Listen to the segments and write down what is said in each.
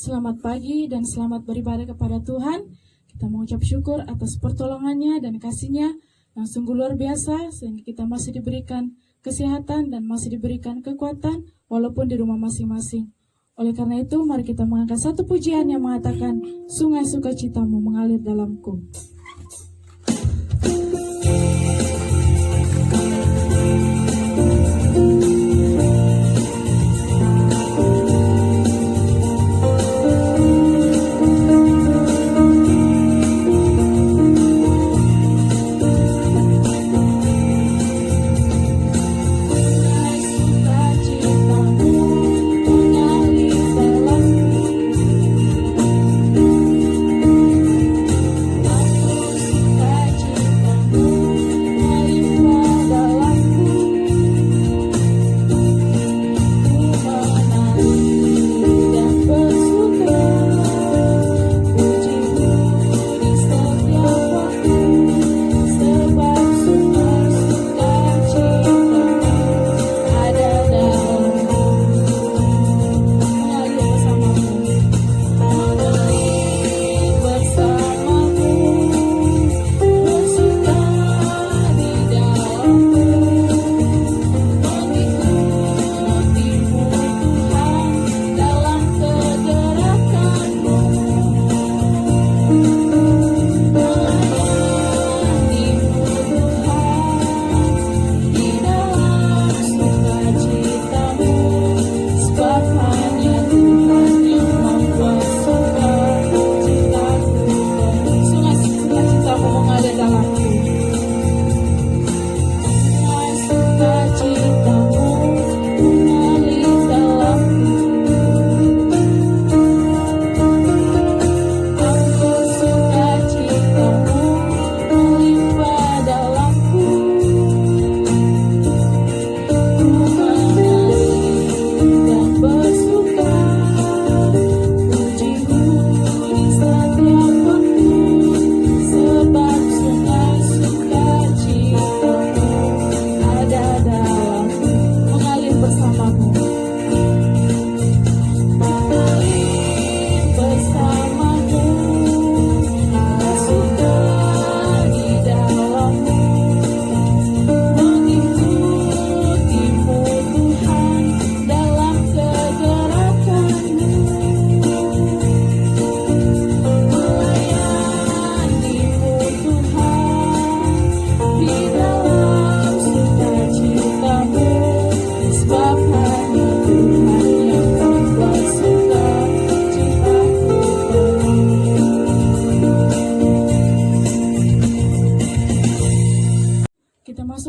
Selamat pagi dan selamat beribadah kepada Tuhan. Kita mengucap syukur atas pertolongannya dan kasih-Nya yang sungguh luar biasa, sehingga kita masih diberikan kesehatan dan masih diberikan kekuatan walaupun di rumah masing-masing. Oleh karena itu, mari kita mengangkat satu pujian yang mengatakan, sungai sukacitamu mengalir dalamku.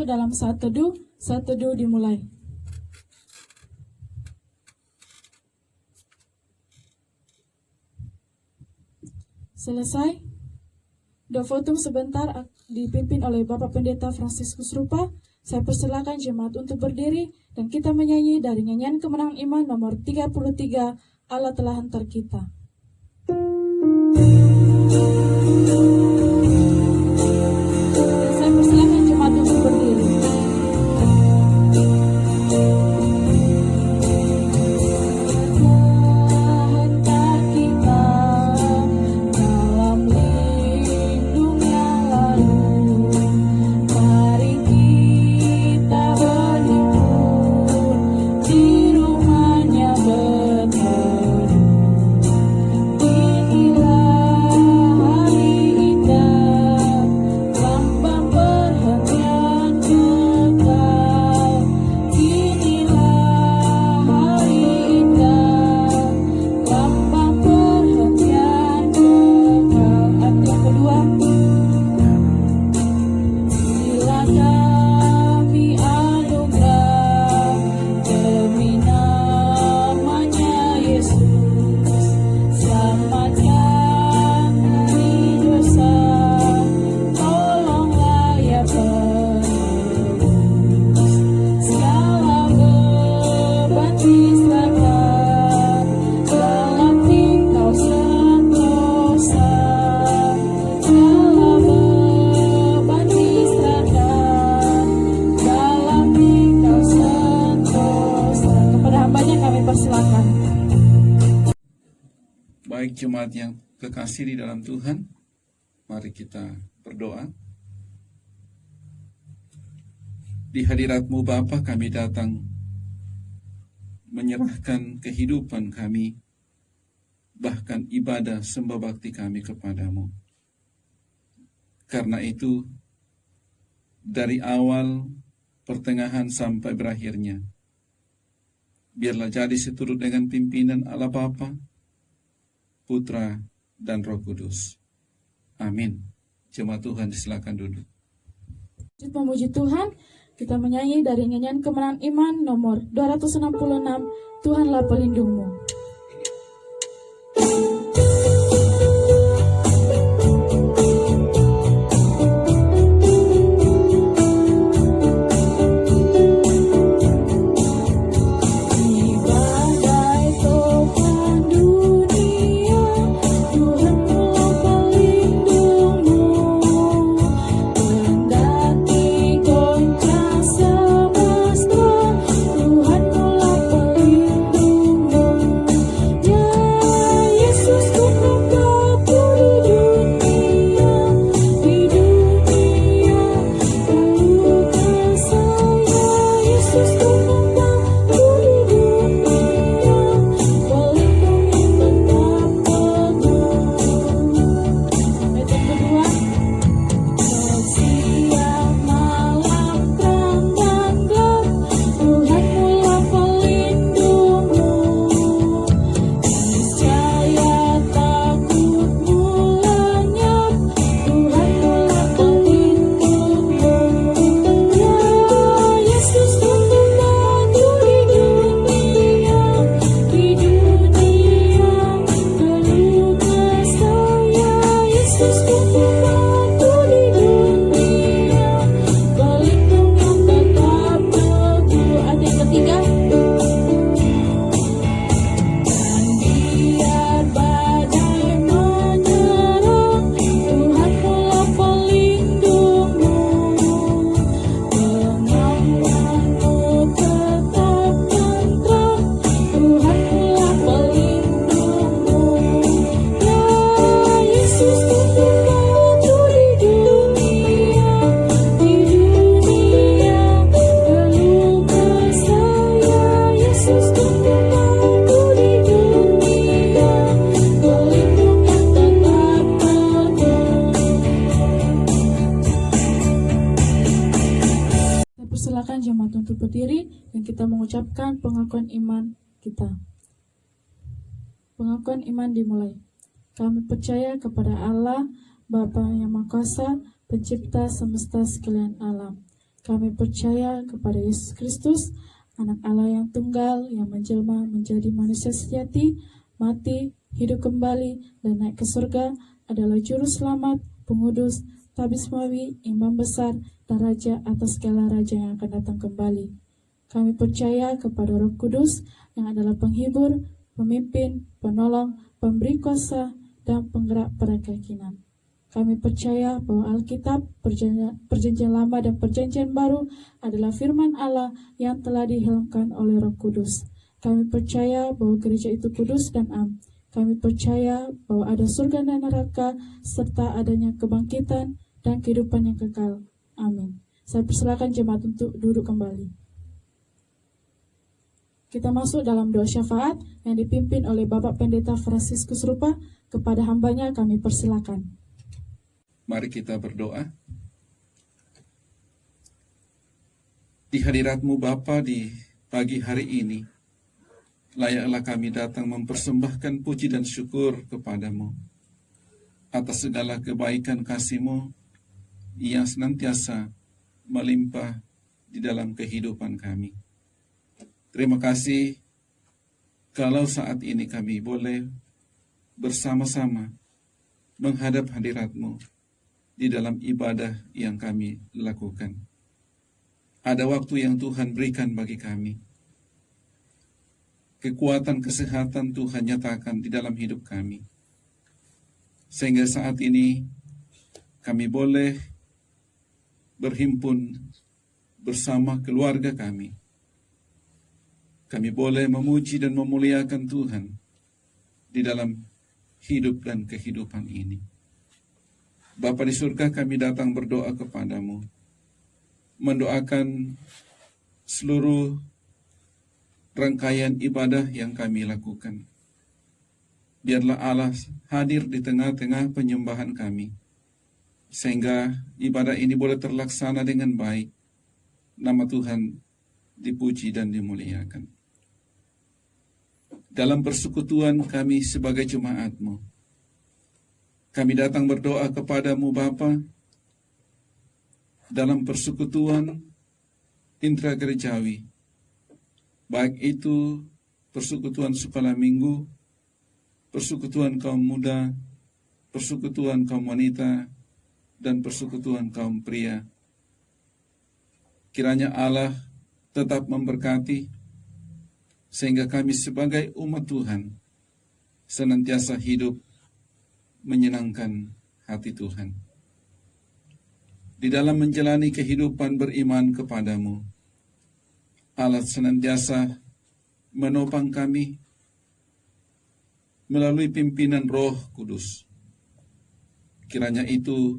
Dalam saat teduh dimulai. Selesai, doa votum sebentar dipimpin oleh Bapak Pendeta Fransiskus Rupa. Saya persilakan jemaat untuk berdiri dan kita menyanyi dari nyanyian Kemenangan Iman nomor 33, Allah telah hantar kita. Saya persilakan jemaat untuk berdiri. Baik jemaat yang kekasih di dalam Tuhan, mari kita berdoa. Di hadirat-Mu Bapa, kami datang menyerahkan kehidupan kami, bahkan ibadah sembah bakti kami kepadamu. Karena itu, dari awal, pertengahan sampai berakhirnya, biarlah jadi seturut dengan pimpinan Allah Bapa, Putra, dan Roh Kudus. Amin. Jemaat Tuhan disilakan duduk. Memuji Tuhan, kita menyanyi dari nyanyian Kemenangan Iman nomor 266, Tuhanlah pelindungmu. Silakan jemaat untuk berdiri dan kita mengucapkan pengakuan iman kita. Pengakuan iman dimulai. Kami percaya kepada Allah, Bapa yang Maha Kuasa, Pencipta semesta sekalian alam. Kami percaya kepada Yesus Kristus, Anak Allah yang tunggal, yang menjelma menjadi manusia sejati, mati, hidup kembali, dan naik ke surga, adalah Juru Selamat, Pengudus, Tabismawi, Imam Besar, dan Raja atas segala raja yang akan datang kembali. Kami percaya kepada Roh Kudus yang adalah penghibur, pemimpin, penolong, pemberi kuasa, dan penggerak pada keyakinan. Kami percaya bahwa Alkitab, Perjanjian Lama dan Perjanjian Baru adalah firman Allah yang telah dihilangkan oleh Roh Kudus. Kami percaya bahwa gereja itu kudus dan am. Kami percaya bahwa ada surga dan neraka, serta adanya kebangkitan dan kehidupan yang kekal. Amin. Saya persilakan jemaat untuk duduk kembali. Kita masuk dalam doa syafaat yang dipimpin oleh Bapak Pendeta Fransiskus Rupa. Kepada hambanya kami persilakan. Mari kita berdoa. Di hadirat-Mu Bapa di pagi hari ini, layaklah kami datang mempersembahkan puji dan syukur kepadamu atas segala kebaikan kasih-Mu yang senantiasa melimpah di dalam kehidupan kami. Terima kasih kalau saat ini kami boleh bersama-sama menghadap hadirat-Mu di dalam ibadah yang kami lakukan. Ada waktu yang Tuhan berikan bagi kami. Kekuatan kesehatan Tuhan nyatakan di dalam hidup kami. Sehingga saat ini kami boleh berhimpun bersama keluarga kami. Kami boleh memuji dan memuliakan Tuhan di dalam hidup dan kehidupan ini. Bapa di surga, kami datang berdoa kepadamu, mendoakan seluruh rangkaian ibadah yang kami lakukan. Biarlah Allah hadir di tengah-tengah penyembahan kami, sehingga ibadah ini boleh terlaksana dengan baik. Nama Tuhan dipuji dan dimuliakan. Dalam persekutuan kami sebagai jemaat-Mu, kami datang berdoa kepadamu Bapa, dalam persekutuan intragerejawi, baik itu persekutuan sekolah minggu, persekutuan kaum muda, persekutuan kaum wanita, dan persekutuan kaum pria. Kiranya Allah tetap memberkati, sehingga kami sebagai umat Tuhan senantiasa hidup menyenangkan hati Tuhan. Di dalam menjalani kehidupan beriman kepadamu, Allah senantiasa menopang kami melalui pimpinan Roh Kudus. Kiranya itu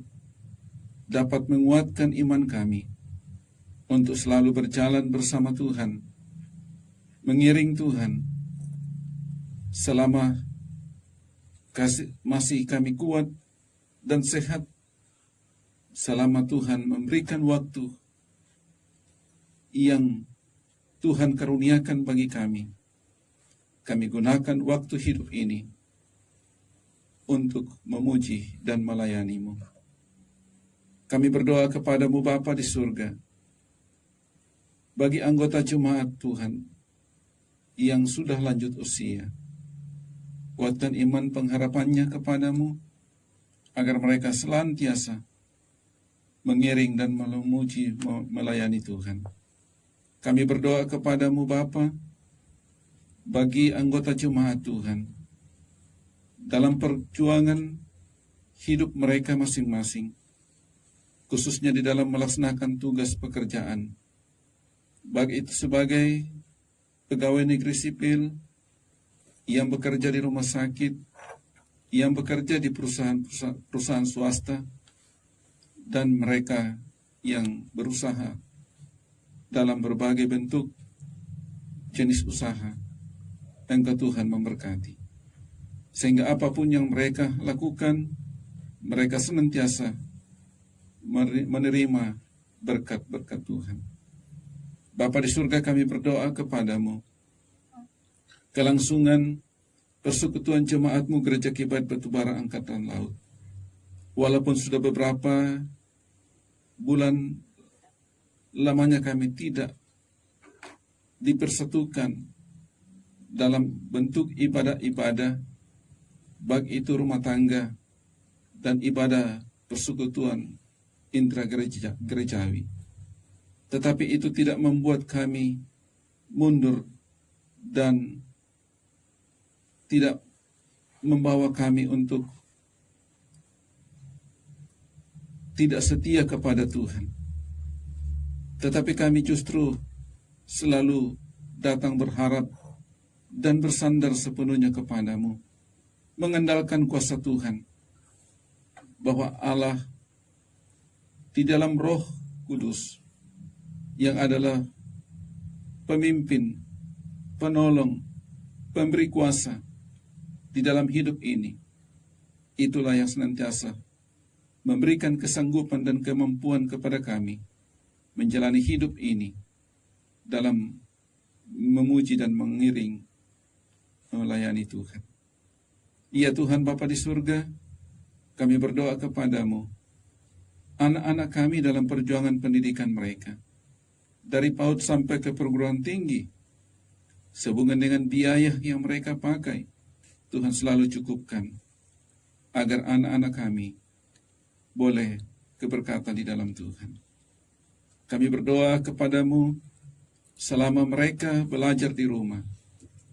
dapat menguatkan iman kami untuk selalu berjalan bersama Tuhan, mengiring Tuhan, selama masih kami kuat dan sehat, selama Tuhan memberikan waktu yang Tuhan karuniakan bagi kami. Kami gunakan waktu hidup ini untuk memuji dan melayani-Mu. Kami berdoa kepadamu Bapa di surga, bagi anggota jemaat Tuhan yang sudah lanjut usia, kuatkan iman pengharapannya kepadamu, agar mereka senantiasa mengiring dan memuji, melayani Tuhan. Kami berdoa kepadamu Bapa, bagi anggota jemaat Tuhan, dalam perjuangan hidup mereka masing-masing, khususnya di dalam melaksanakan tugas pekerjaan, baik itu sebagai pegawai negeri sipil, yang bekerja di rumah sakit, yang bekerja di perusahaan swasta, dan mereka yang berusaha dalam berbagai bentuk jenis usaha. Engkau Tuhan memberkati, sehingga apapun yang mereka lakukan, mereka senantiasa menerima berkat-berkat Tuhan. Bapa di surga, kami berdoa kepadamu, kelangsungan persekutuan jemaat-Mu Gereja Kibait Batubara Angkatan Laut. Walaupun sudah beberapa bulan lamanya kami tidak dipersatukan dalam bentuk ibadah-ibadah, baik itu rumah tangga dan ibadah persekutuan intragerejawi. Tetapi itu tidak membuat kami mundur dan tidak membawa kami untuk tidak setia kepada Tuhan. Tetapi kami justru selalu datang berharap dan bersandar sepenuhnya kepadamu, mengandalkan kuasa Tuhan, bahwa Allah di dalam Roh Kudus yang adalah pemimpin, penolong, pemberi kuasa di dalam hidup ini, itulah yang senantiasa memberikan kesanggupan dan kemampuan kepada kami menjalani hidup ini dalam memuji dan mengiring, melayani Tuhan. Ya Tuhan Bapa di surga, kami berdoa kepadamu, anak-anak kami dalam perjuangan pendidikan mereka, dari PAUD sampai ke perguruan tinggi, sehubungan dengan biaya yang mereka pakai, Tuhan selalu cukupkan, agar anak-anak kami boleh keberkatan di dalam Tuhan. Kami berdoa kepadamu, selama mereka belajar di rumah,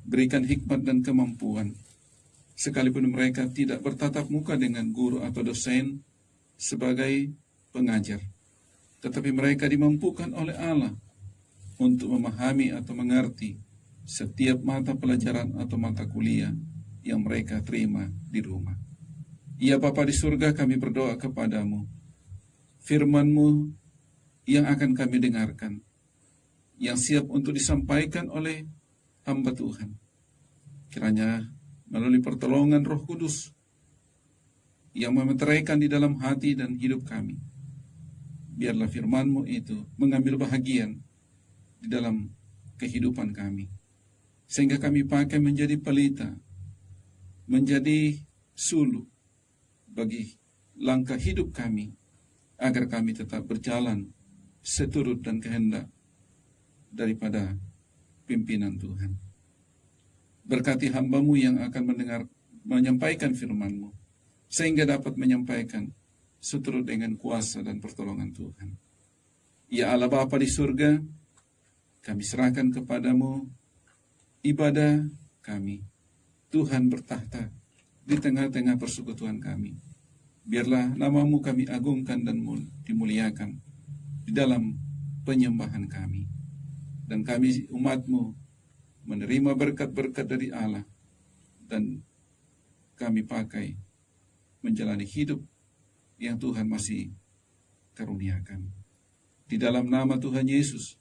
berikan hikmat dan kemampuan, sekalipun mereka tidak bertatap muka dengan guru atau dosen sebagai pengajar, tetapi mereka dimampukan oleh Allah untuk memahami atau mengerti setiap mata pelajaran atau mata kuliah yang mereka terima di rumah. Ya Bapa di surga, kami berdoa kepadamu, firman-Mu yang akan kami dengarkan, yang siap untuk disampaikan oleh hamba Tuhan. Kiranya melalui pertolongan Roh Kudus yang memeteraikan di dalam hati dan hidup kami, biarlah firman-Mu itu mengambil bahagian di dalam kehidupan kami, sehingga kami pakai menjadi pelita, menjadi sulu bagi langkah hidup kami, agar kami tetap berjalan seturut dan kehendak daripada pimpinan Tuhan. Berkati hamba-Mu yang akan menyampaikan firman-Mu, sehingga dapat menyampaikan seturut dengan kuasa dan pertolongan Tuhan. Ya Allah Bapa di surga, kami serahkan kepadamu ibadah kami. Tuhan bertahta di tengah-tengah persekutuan kami. Biarlah nama-Mu kami agungkan dan dimuliakan di dalam penyembahan kami. Dan kami umat-Mu menerima berkat-berkat dari Allah, dan kami pakai menjalani hidup yang Tuhan masih karuniakan. Di dalam nama Tuhan Yesus,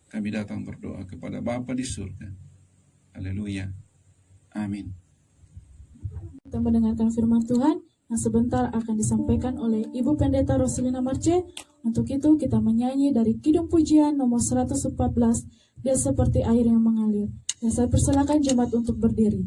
kami datang berdoa kepada Bapa di surga. Haleluya. Amin. Kita mendengarkan firman Tuhan yang sebentar akan disampaikan oleh Ibu Pendeta Roselina Marce. Untuk itu kita menyanyi dari Kidung Pujian nomor 114, Dia Seperti Air Yang Mengalir. Dan saya persilakan jemaat untuk berdiri.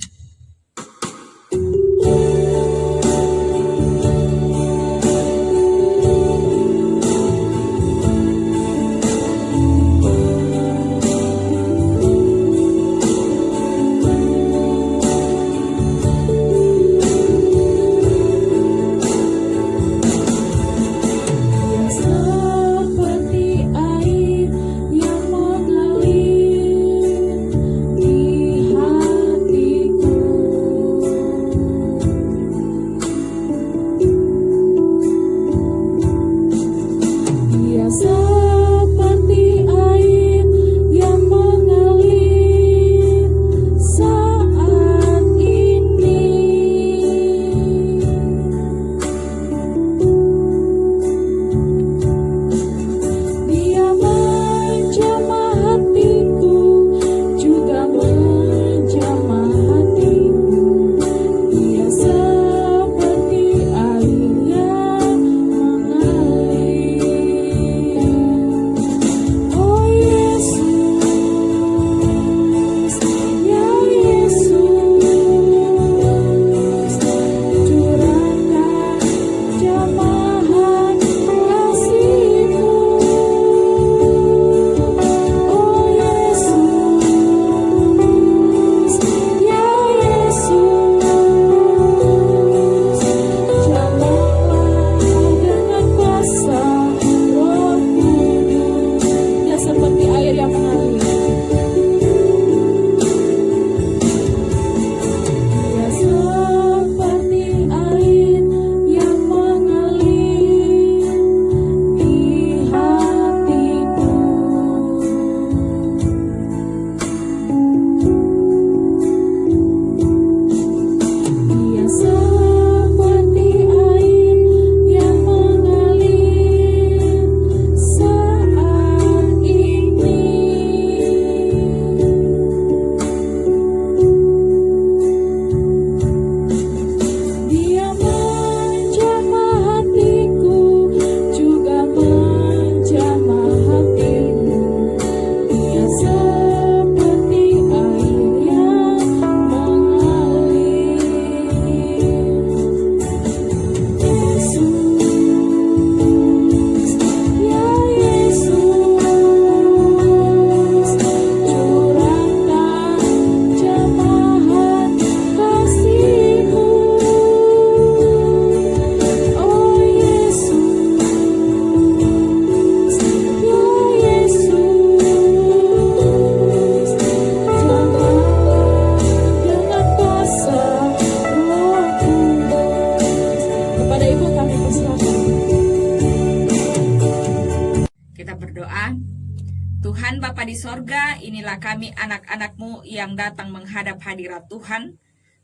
Tuhan Bapa di sorga, inilah kami anak-anak-Mu yang datang menghadap hadirat Tuhan.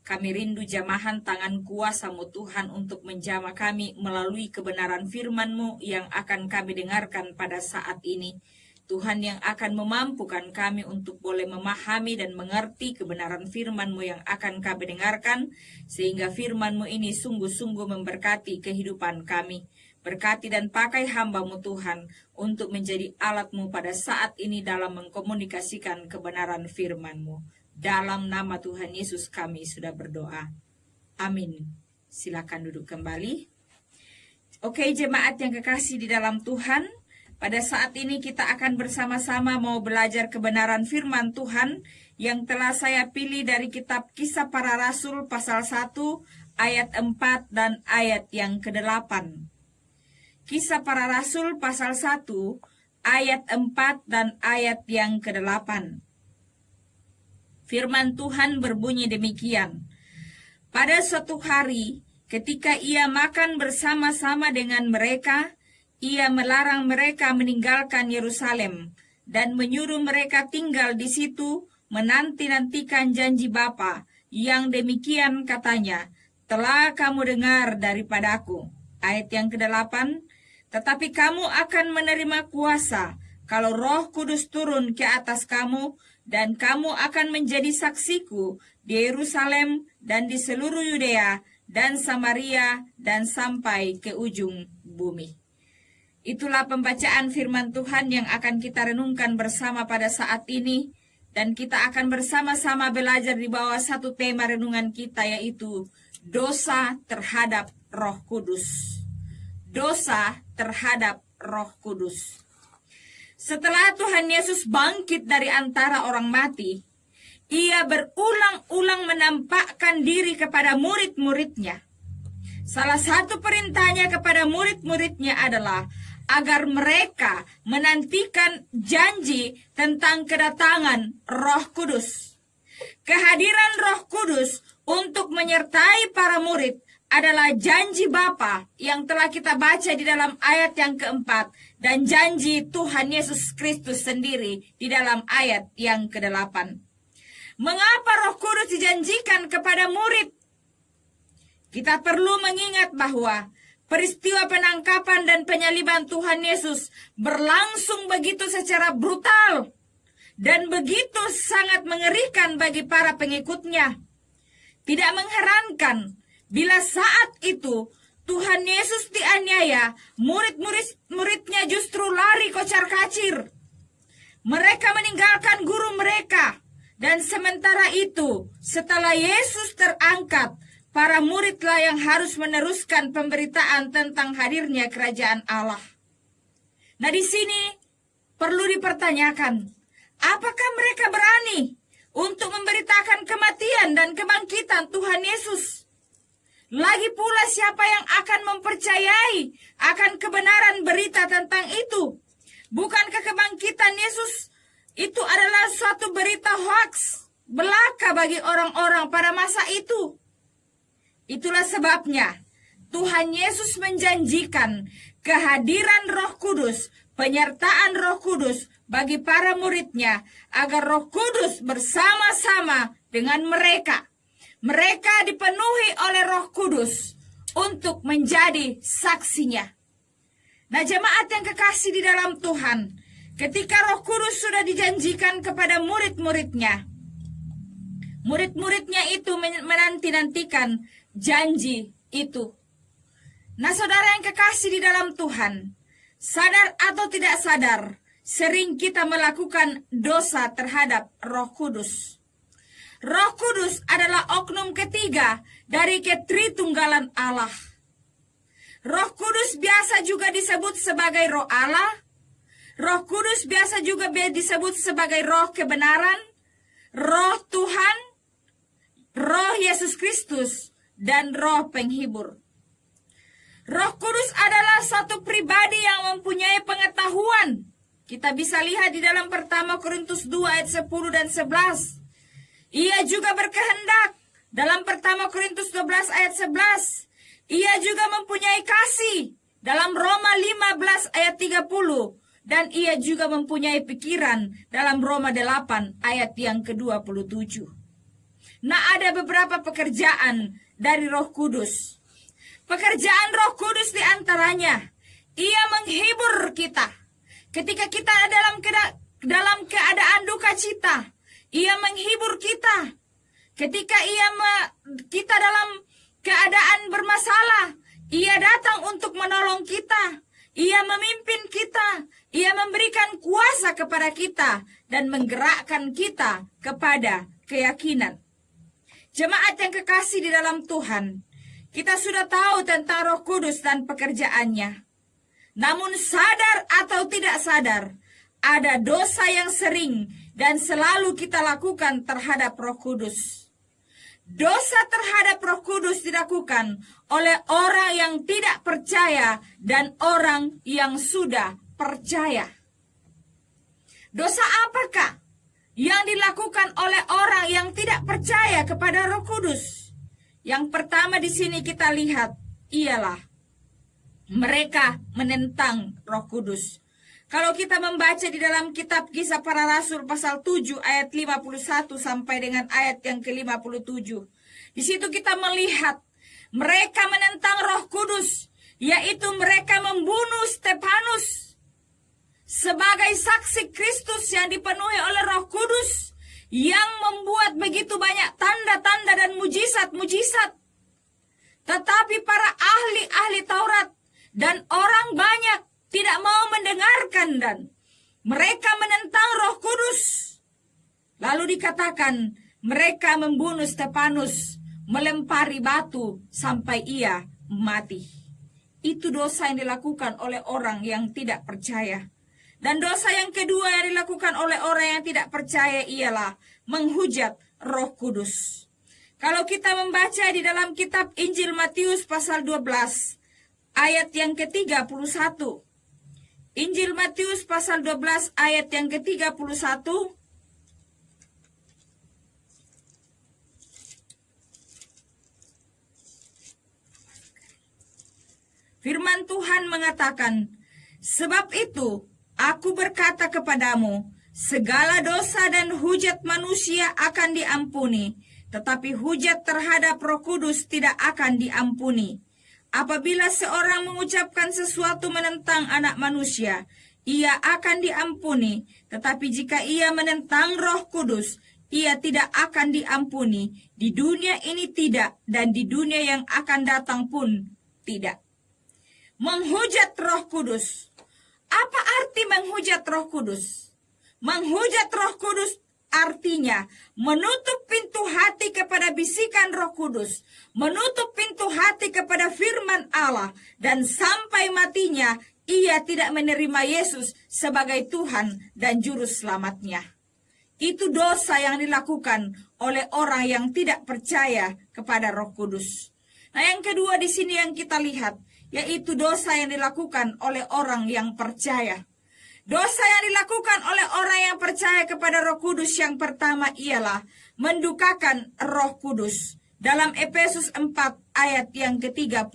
Kami rindu jamahan tangan kuasa-Mu Tuhan untuk menjamah kami melalui kebenaran firman-Mu yang akan kami dengarkan pada saat ini. Tuhan yang akan memampukan kami untuk boleh memahami dan mengerti kebenaran firman-Mu yang akan kami dengarkan, sehingga firman-Mu ini sungguh-sungguh memberkati kehidupan kami. Berkati dan pakai hamba-Mu Tuhan untuk menjadi alat-Mu pada saat ini dalam mengkomunikasikan kebenaran firman-Mu. Dalam nama Tuhan Yesus kami sudah berdoa. Amin. Silakan duduk kembali. Oke, jemaat yang kekasih di dalam Tuhan, pada saat ini kita akan bersama-sama mau belajar kebenaran firman Tuhan yang telah saya pilih dari kitab Kisah Para Rasul pasal 1 ayat 4 dan ayat yang ke-8. Kisah Para Rasul pasal 1 ayat 4 dan ayat yang ke-8. Firman Tuhan berbunyi demikian. Pada suatu hari, ketika ia makan bersama-sama dengan mereka, ia melarang mereka meninggalkan Yerusalem dan menyuruh mereka tinggal di situ menanti-nantikan janji Bapa yang demikian katanya, telah kamu dengar daripadaku. Ayat yang ke-8, tetapi kamu akan menerima kuasa kalau Roh Kudus turun ke atas kamu, dan kamu akan menjadi saksiku di Yerusalem dan di seluruh Yudea dan Samaria dan sampai ke ujung bumi. Itulah pembacaan firman Tuhan yang akan kita renungkan bersama pada saat ini, dan kita akan bersama-sama belajar di bawah satu tema renungan kita, yaitu dosa terhadap Roh Kudus. Dosa terhadap Roh Kudus. Setelah Tuhan Yesus bangkit dari antara orang mati, ia berulang-ulang menampakkan diri kepada murid-muridnya. Salah satu perintahnya kepada murid-muridnya adalah agar mereka menantikan janji tentang kedatangan Roh Kudus. Kehadiran Roh Kudus untuk menyertai para murid adalah janji Bapa yang telah kita baca di dalam ayat yang keempat, dan janji Tuhan Yesus Kristus sendiri di dalam ayat yang ke-8. Mengapa Roh Kudus dijanjikan kepada murid? Kita perlu mengingat bahwa peristiwa penangkapan dan penyaliban Tuhan Yesus berlangsung begitu secara brutal dan begitu sangat mengerikan bagi para pengikutnya. Tidak mengherankan bila saat itu Tuhan Yesus dianiaya, murid-muridnya justru lari kocar-kacir. Mereka meninggalkan guru mereka, dan sementara itu setelah Yesus terangkat, para muridlah yang harus meneruskan pemberitaan tentang hadirnya kerajaan Allah. Nah, di sini perlu dipertanyakan, apakah mereka berani untuk memberitakan kematian dan kebangkitan Tuhan Yesus? Lagi pula siapa yang akan mempercayai akan kebenaran berita tentang itu? Bukankah kebangkitan Yesus itu adalah suatu berita hoax belaka bagi orang-orang pada masa itu? Itulah sebabnya Tuhan Yesus menjanjikan kehadiran Roh Kudus, penyertaan Roh Kudus bagi para muridnya, agar Roh Kudus bersama-sama dengan mereka. Mereka dipenuhi oleh Roh Kudus untuk menjadi saksinya. Nah, jemaat yang kekasih di dalam Tuhan, ketika Roh Kudus sudah dijanjikan kepada murid-muridnya, murid-muridnya itu menanti-nantikan janji itu. Nah, saudara yang kekasih di dalam Tuhan, sadar atau tidak sadar, sering kita melakukan dosa terhadap Roh Kudus. Roh Kudus adalah oknum ketiga dari ketritunggalan Allah. Roh Kudus biasa juga disebut sebagai Roh Allah. Roh Kudus biasa juga disebut sebagai Roh kebenaran, Roh Tuhan, Roh Yesus Kristus, dan Roh penghibur. Roh Kudus adalah satu pribadi yang mempunyai pengetahuan. Kita bisa lihat di dalam 1 Korintus 2 ayat 10 dan 11. Ia juga berkehendak dalam 1 Korintus 12 ayat 11. Ia juga mempunyai kasih dalam Roma 15 ayat 30. Dan ia juga mempunyai pikiran dalam Roma 8 ayat yang ke-27. Nah, ada beberapa pekerjaan dari Roh Kudus. Pekerjaan Roh Kudus diantaranya, Ia menghibur kita. Ketika kita dalam keadaan duka cita, Ia menghibur kita. Ketika kita dalam keadaan bermasalah, Ia datang untuk menolong kita. Ia memimpin kita. Ia memberikan kuasa kepada kita dan menggerakkan kita kepada keyakinan. Jemaat yang kekasih di dalam Tuhan, kita sudah tahu tentang Roh Kudus dan pekerjaannya. Namun sadar atau tidak sadar, ada dosa yang sering dan selalu kita lakukan terhadap Roh Kudus. Dosa terhadap Roh Kudus dilakukan oleh orang yang tidak percaya dan orang yang sudah percaya. Dosa apakah yang dilakukan oleh orang yang tidak percaya kepada Roh Kudus? Yang pertama di sini kita lihat ialah mereka menentang Roh Kudus. Kalau kita membaca di dalam kitab Kisah Para Rasul pasal 7 ayat 51 sampai dengan ayat yang ke-57. Di situ kita melihat mereka menentang Roh Kudus, yaitu mereka membunuh Stefanus sebagai saksi Kristus yang dipenuhi oleh Roh Kudus yang membuat begitu banyak tanda-tanda dan mujizat-mujizat. Tetapi para ahli-ahli Taurat dan orang banyak tidak mau mendengarkan dan mereka menentang Roh Kudus. Lalu dikatakan mereka membunuh Stefanus, melempari batu sampai ia mati. Itu dosa yang dilakukan oleh orang yang tidak percaya. Dan dosa yang kedua yang dilakukan oleh orang yang tidak percaya ialah menghujat Roh Kudus. Kalau kita membaca di dalam kitab Injil Matius pasal 12 ayat yang ke-31. Injil Matius pasal 12 ayat yang ke-31. Firman Tuhan mengatakan, sebab itu aku berkata kepadamu, segala dosa dan hujat manusia akan diampuni, tetapi hujat terhadap Roh Kudus tidak akan diampuni. Apabila seorang mengucapkan sesuatu menentang anak manusia, ia akan diampuni. Tetapi jika ia menentang Roh Kudus, ia tidak akan diampuni. Di dunia ini tidak, dan di dunia yang akan datang pun tidak. Menghujat Roh Kudus. Apa arti menghujat Roh Kudus? Menghujat Roh Kudus artinya menutup pintu hati kepada bisikan Roh Kudus, menutup pintu hati kepada firman Allah, dan sampai matinya ia tidak menerima Yesus sebagai Tuhan dan Juru Selamatnya. Itu dosa yang dilakukan oleh orang yang tidak percaya kepada Roh Kudus. Nah, yang kedua di sini yang kita lihat, yaitu dosa yang dilakukan oleh orang yang percaya. Dosa yang dilakukan oleh orang yang percaya kepada Roh Kudus yang pertama ialah mendukakan Roh Kudus. Dalam Efesus 4 ayat yang ke-30.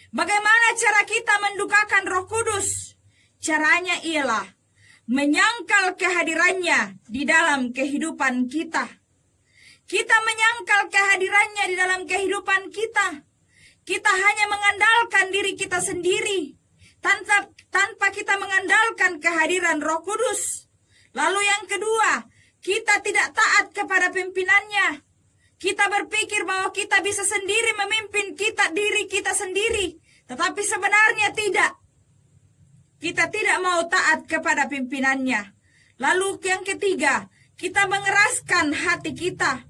Bagaimana cara kita mendukakan Roh Kudus? Caranya ialah menyangkal kehadirannya di dalam kehidupan kita. Kita menyangkal kehadirannya di dalam kehidupan kita. Kita hanya mengandalkan diri kita sendiri, tanpa kita mengandalkan kehadiran Roh Kudus. Lalu yang kedua, kita tidak taat kepada pimpinannya. Kita berpikir bahwa kita bisa sendiri memimpin diri kita sendiri. Tetapi sebenarnya tidak. Kita tidak mau taat kepada pimpinannya. Lalu yang ketiga, kita mengeraskan hati kita.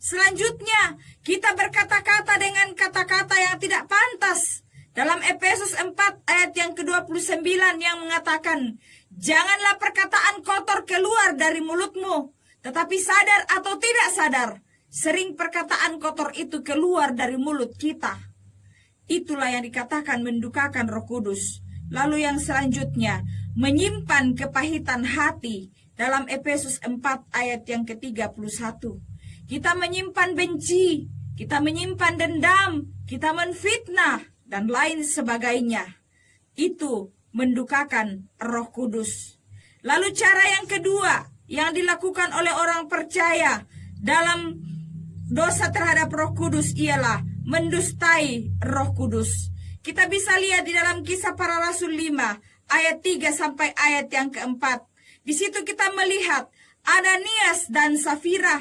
Selanjutnya, kita berkata-kata dengan kata-kata yang tidak pantas. Dalam Efesus 4 ayat yang ke-29 yang mengatakan, janganlah perkataan kotor keluar dari mulutmu, tetapi sadar atau tidak sadar, sering perkataan kotor itu keluar dari mulut kita. Itulah yang dikatakan mendukakan Roh Kudus. Lalu yang selanjutnya, menyimpan kepahitan hati. Dalam Efesus 4 ayat yang ke-31. Kita menyimpan benci, kita menyimpan dendam, kita menfitnah, dan lain sebagainya. Itu mendukakan Roh Kudus. Lalu cara yang kedua yang dilakukan oleh orang percaya dalam dosa terhadap Roh Kudus ialah mendustai Roh Kudus. Kita bisa lihat di dalam Kisah Para Rasul 5 ayat 3 sampai ayat yang keempat. Di situ kita melihat Ananias dan Safira.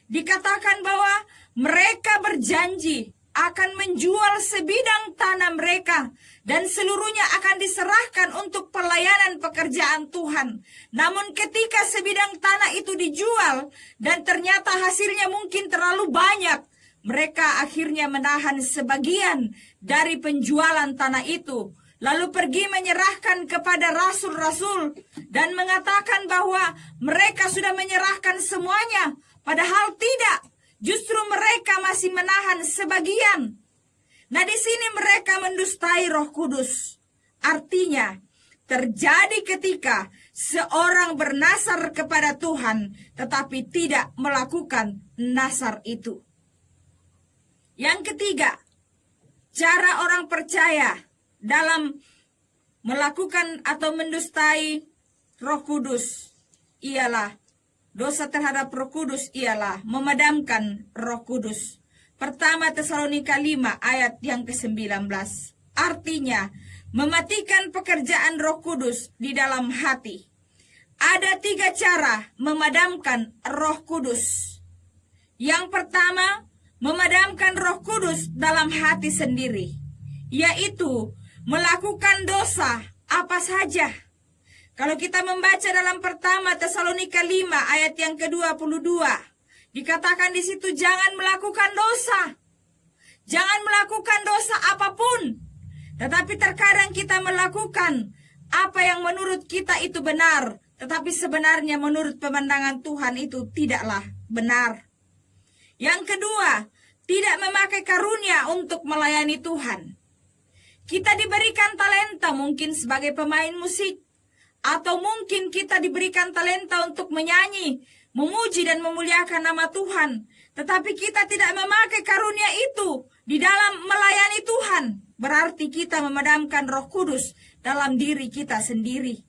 Dikatakan bahwa mereka berjanji akan menjual sebidang tanah mereka dan seluruhnya akan diserahkan untuk pelayanan pekerjaan Tuhan. Namun ketika sebidang tanah itu dijual dan ternyata hasilnya mungkin terlalu banyak, mereka akhirnya menahan sebagian dari penjualan tanah itu, lalu pergi menyerahkan kepada rasul-rasul dan mengatakan bahwa mereka sudah menyerahkan semuanya, padahal tidak. Justru mereka masih menahan sebagian. Nah, di sini mereka mendustai Roh Kudus. Artinya, terjadi ketika seorang bernasar kepada Tuhan tetapi tidak melakukan nasar itu. Yang ketiga, cara orang percaya dalam melakukan atau mendustai Roh Kudus ialah dosa terhadap Roh Kudus ialah memadamkan Roh Kudus. Pertama Tesalonika 5 ayat yang ke-19. Artinya, mematikan pekerjaan Roh Kudus di dalam hati. Ada 3 cara memadamkan Roh Kudus. Yang pertama, memadamkan Roh Kudus dalam hati sendiri, yaitu melakukan dosa apa saja. Kalau kita membaca dalam pertama Tesalonika 5 ayat yang ke-22, dikatakan di situ jangan melakukan dosa. Jangan melakukan dosa apapun. Tetapi terkadang kita melakukan apa yang menurut kita itu benar, tetapi sebenarnya menurut pemandangan Tuhan itu tidaklah benar. Yang kedua, tidak memakai karunia untuk melayani Tuhan. Kita diberikan talenta mungkin sebagai pemain musik, atau mungkin kita diberikan talenta untuk menyanyi, memuji dan memuliakan nama Tuhan. Tetapi kita tidak memakai karunia itu di dalam melayani Tuhan. Berarti kita memadamkan Roh Kudus dalam diri kita sendiri.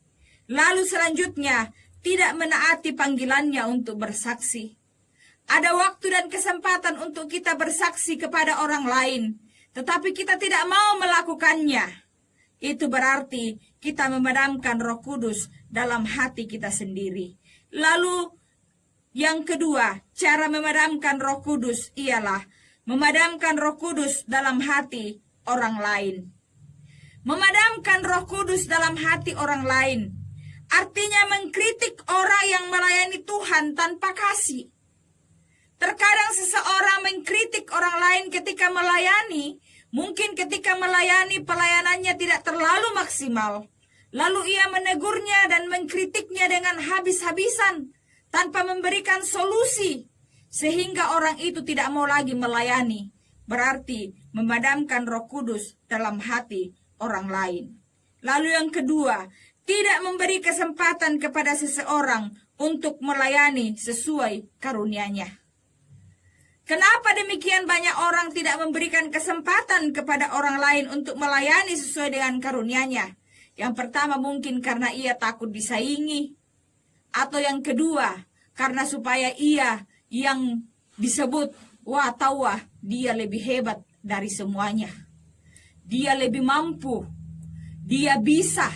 Lalu selanjutnya, tidak menaati panggilannya untuk bersaksi. Ada waktu dan kesempatan untuk kita bersaksi kepada orang lain, tetapi kita tidak mau melakukannya. Itu berarti kita memadamkan Roh Kudus dalam hati kita sendiri. Lalu yang kedua, cara memadamkan Roh Kudus ialah memadamkan Roh Kudus dalam hati orang lain. Memadamkan Roh Kudus dalam hati orang lain artinya mengkritik orang yang melayani Tuhan tanpa kasih. Terkadang seseorang mengkritik orang lain ketika melayani, mungkin ketika melayani pelayanannya tidak terlalu maksimal. Lalu ia menegurnya dan mengkritiknya dengan habis-habisan tanpa memberikan solusi, sehingga orang itu tidak mau lagi melayani. Berarti memadamkan Roh Kudus dalam hati orang lain. Lalu yang kedua, tidak memberi kesempatan kepada seseorang untuk melayani sesuai karunia-Nya. Kenapa demikian banyak orang tidak memberikan kesempatan kepada orang lain untuk melayani sesuai dengan karunia-Nya? Yang pertama mungkin karena ia takut disaingi. Atau yang kedua, karena supaya ia yang disebut, wah dia lebih hebat dari semuanya. Dia lebih mampu, dia bisa.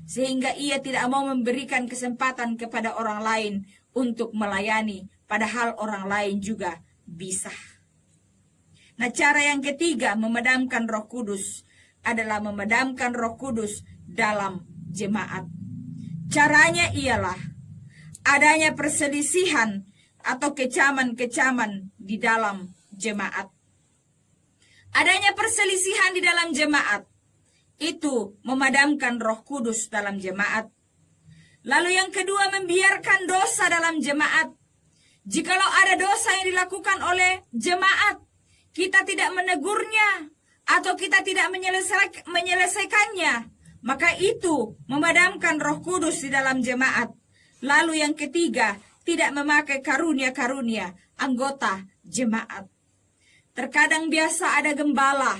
Sehingga ia tidak mau memberikan kesempatan kepada orang lain untuk melayani, padahal orang lain juga bisa. Nah, cara yang ketiga memadamkan Roh Kudus adalah memadamkan Roh Kudus dalam jemaat. Caranya ialah adanya perselisihan atau kecaman-kecaman di dalam jemaat. Adanya perselisihan di dalam jemaat itu memadamkan Roh Kudus dalam jemaat. Lalu yang kedua, membiarkan dosa dalam jemaat. Jikalau ada dosa yang dilakukan oleh jemaat, kita tidak menegurnya atau kita tidak menyelesaikannya, maka itu memadamkan Roh Kudus di dalam jemaat. Lalu yang ketiga, tidak memakai karunia-karunia anggota jemaat. Terkadang biasa ada gembala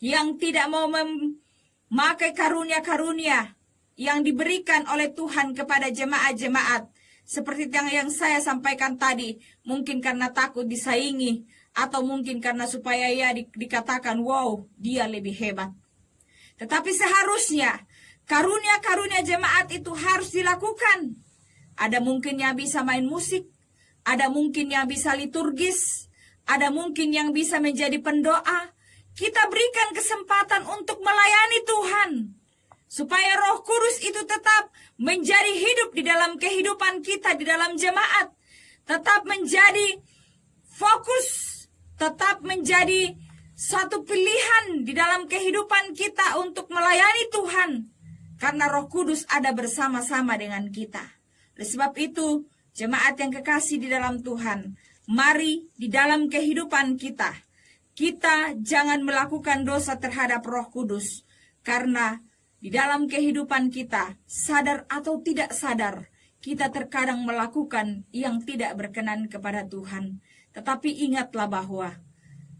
yang tidak mau memakai karunia-karunia yang diberikan oleh Tuhan kepada jemaat-jemaat, Seperti yang saya sampaikan tadi, mungkin karena takut disaingi, atau mungkin karena supaya ia dikatakan, wow, dia lebih hebat. Tetapi seharusnya karunia-karunia jemaat itu harus dilakukan. Ada mungkin yang bisa main musik, ada mungkin yang bisa liturgis, ada mungkin yang bisa menjadi pendoa. Kita berikan kesempatan untuk melayani Tuhan, supaya Roh Kudus itu tetap menjadi hidup di dalam kehidupan kita, di dalam jemaat. Tetap menjadi fokus, tetap menjadi satu pilihan di dalam kehidupan kita untuk melayani Tuhan. Karena Roh Kudus ada bersama-sama dengan kita. Oleh sebab itu, jemaat yang kekasih di dalam Tuhan, mari di dalam kehidupan kita jangan melakukan dosa terhadap Roh Kudus. Karena di dalam kehidupan kita, sadar atau tidak sadar, kita terkadang melakukan yang tidak berkenan kepada Tuhan. Tetapi ingatlah bahwa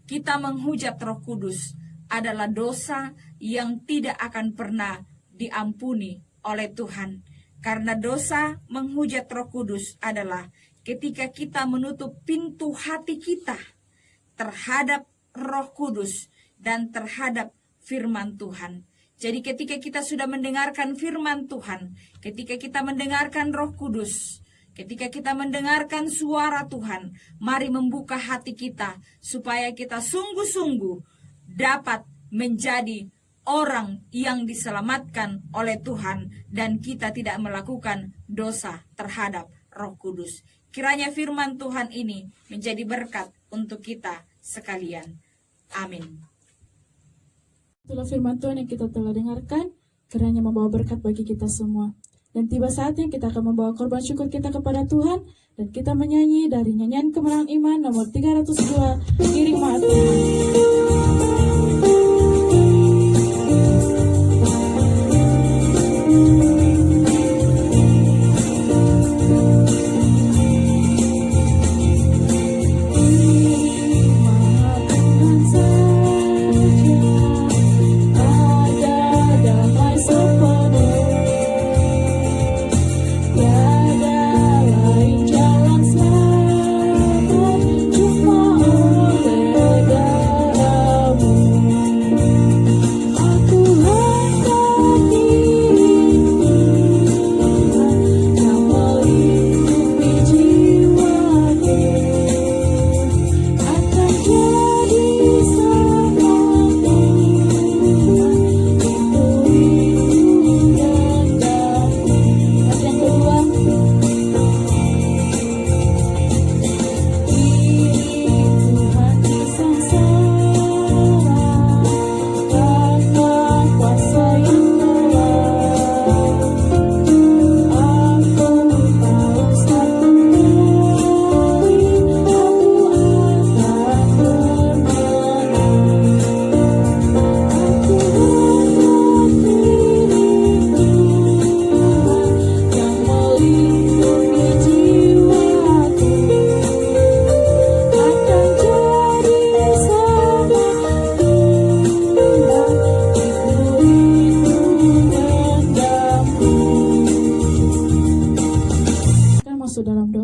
kita menghujat Roh Kudus adalah dosa yang tidak akan pernah diampuni oleh Tuhan. Karena dosa menghujat Roh Kudus adalah ketika kita menutup pintu hati kita terhadap Roh Kudus dan terhadap firman Tuhan. Jadi ketika kita sudah mendengarkan firman Tuhan, ketika kita mendengarkan Roh Kudus, ketika kita mendengarkan suara Tuhan, mari membuka hati kita supaya kita sungguh-sungguh dapat menjadi orang yang diselamatkan oleh Tuhan dan kita tidak melakukan dosa terhadap Roh Kudus. Kiranya firman Tuhan ini menjadi berkat untuk kita sekalian. Amin. Itulah firman Tuhan yang kita telah dengarkan, kiranya membawa berkat bagi kita semua. Dan tiba saatnya kita akan membawa korban syukur kita kepada Tuhan, dan kita menyanyi dari nyanyian Kemenangan Iman nomor 302, Kirim Maaf Tuhan.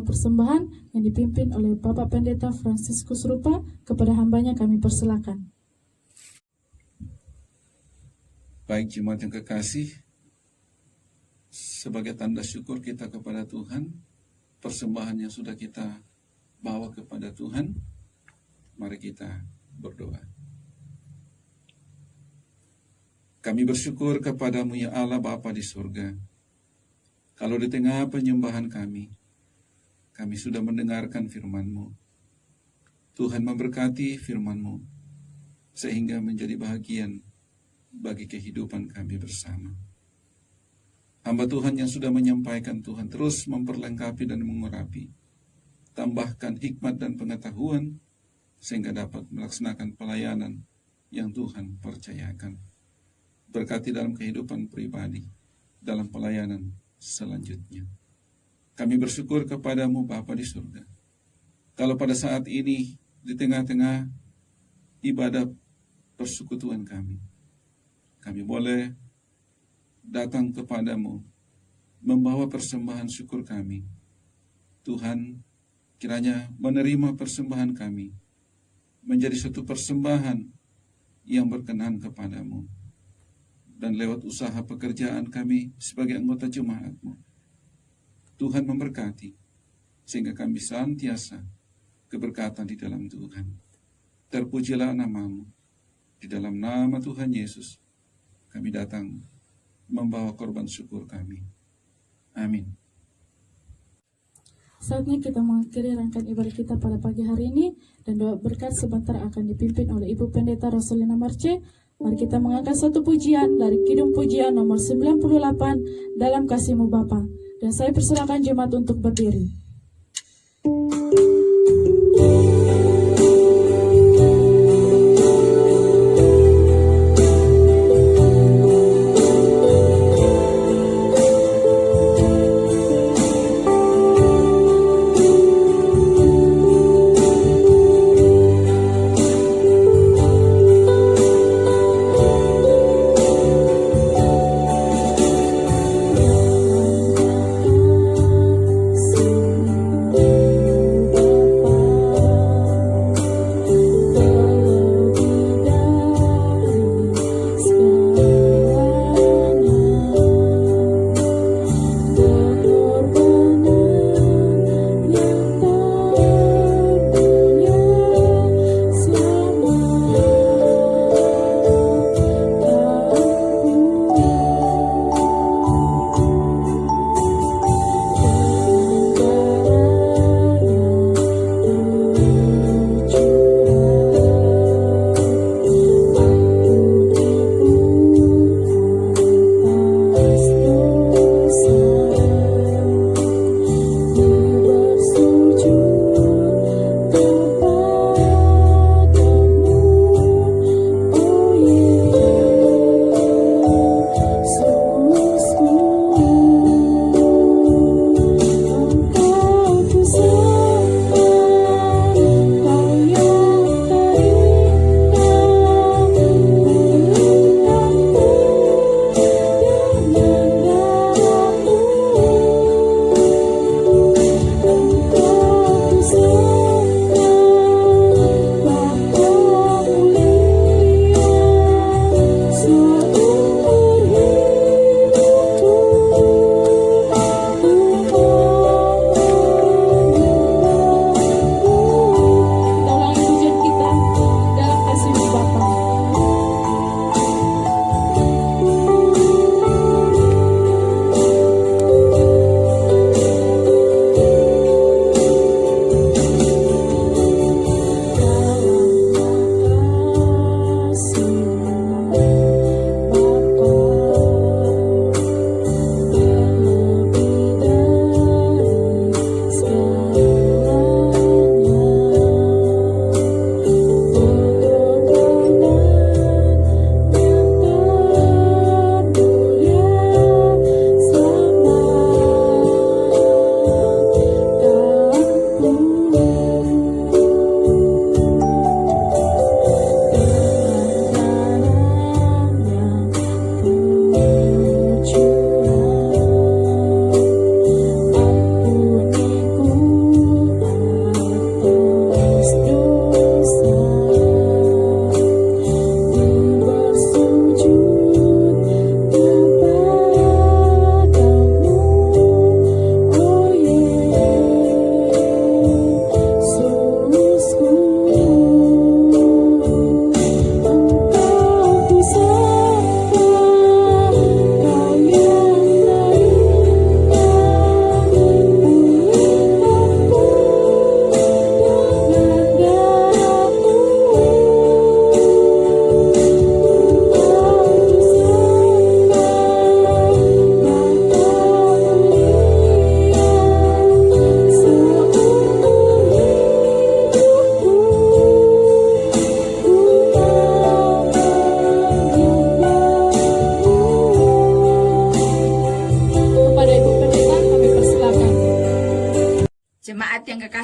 Persembahan yang dipimpin oleh Bapak Pendeta Fransiskus Rupa. Kepada hambanya kami persilakan. Baik jemaat yang kekasih, sebagai tanda syukur kita kepada Tuhan, persembahan yang sudah kita bawa kepada Tuhan, mari kita berdoa. Kami bersyukur kepadamu ya Allah Bapa di surga. Kalau di tengah penyembahan kami sudah mendengarkan firman-Mu. Tuhan memberkati firman-Mu, sehingga menjadi bahagian bagi kehidupan kami bersama. Hamba Tuhan yang sudah menyampaikan, Tuhan terus memperlengkapi dan mengurapi. Tambahkan hikmat dan pengetahuan, sehingga dapat melaksanakan pelayanan yang Tuhan percayakan. Berkati dalam kehidupan pribadi, dalam pelayanan selanjutnya. Kami bersyukur kepadamu Bapa di surga. Kalau pada saat ini di tengah-tengah ibadah persekutuan kami boleh datang kepadamu, membawa persembahan syukur kami Tuhan kiranya menerima persembahan kami menjadi suatu persembahan yang berkenan kepadamu. Dan lewat usaha pekerjaan kami sebagai anggota jemaat-Mu, Tuhan memberkati, sehingga kami senantiasa keberkatan di dalam Tuhan. Terpujilah nama-Mu. Di dalam nama Tuhan Yesus, kami datang membawa korban syukur kami. Amin. Saatnya kita mengakhiri rangkaian ibadah kita pada pagi hari ini, dan doa berkat sebentar akan dipimpin oleh Ibu Pendeta Rosalina Marce. Mari kita mengangkat satu pujian dari Kidung Pujian nomor 98, Dalam Kasih-Mu Bapa. Dan saya persilakan jemaat untuk berdiri.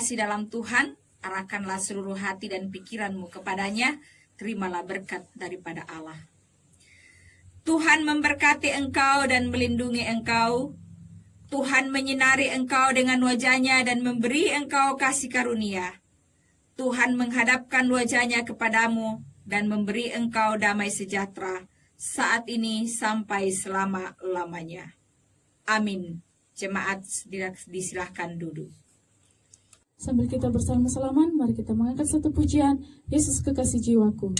kekasih dalam Tuhan, arahkanlah seluruh hati dan pikiranmu kepadanya, terimalah berkat daripada Allah. Tuhan memberkati engkau dan melindungi engkau. Tuhan menyinari engkau dengan wajah-Nya dan memberi engkau kasih karunia. Tuhan menghadapkan wajah-Nya kepadamu dan memberi engkau damai sejahtera saat ini sampai selama-lamanya. Amin. Jemaat disilahkan duduk. Sambil kita bersama-salaman, mari kita mengangkat satu pujian, Yesus kekasih jiwaku.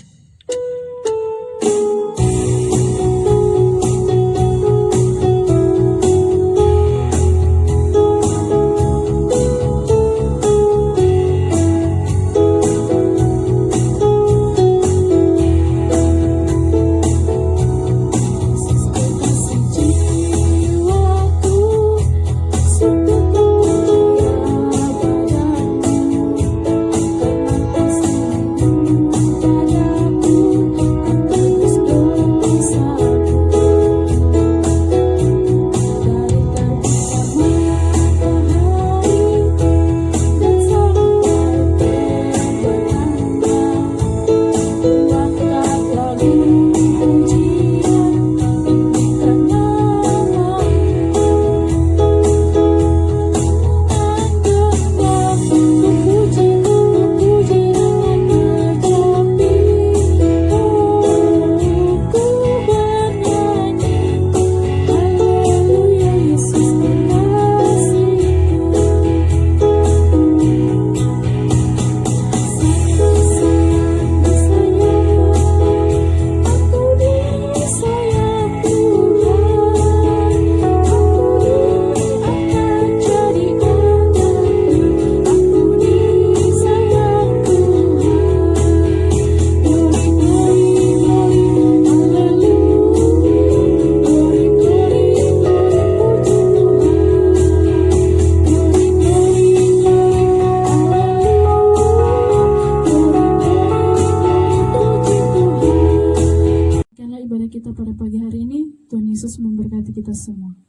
Kita pada pagi hari ini, Tuhan Yesus memberkati kita semua.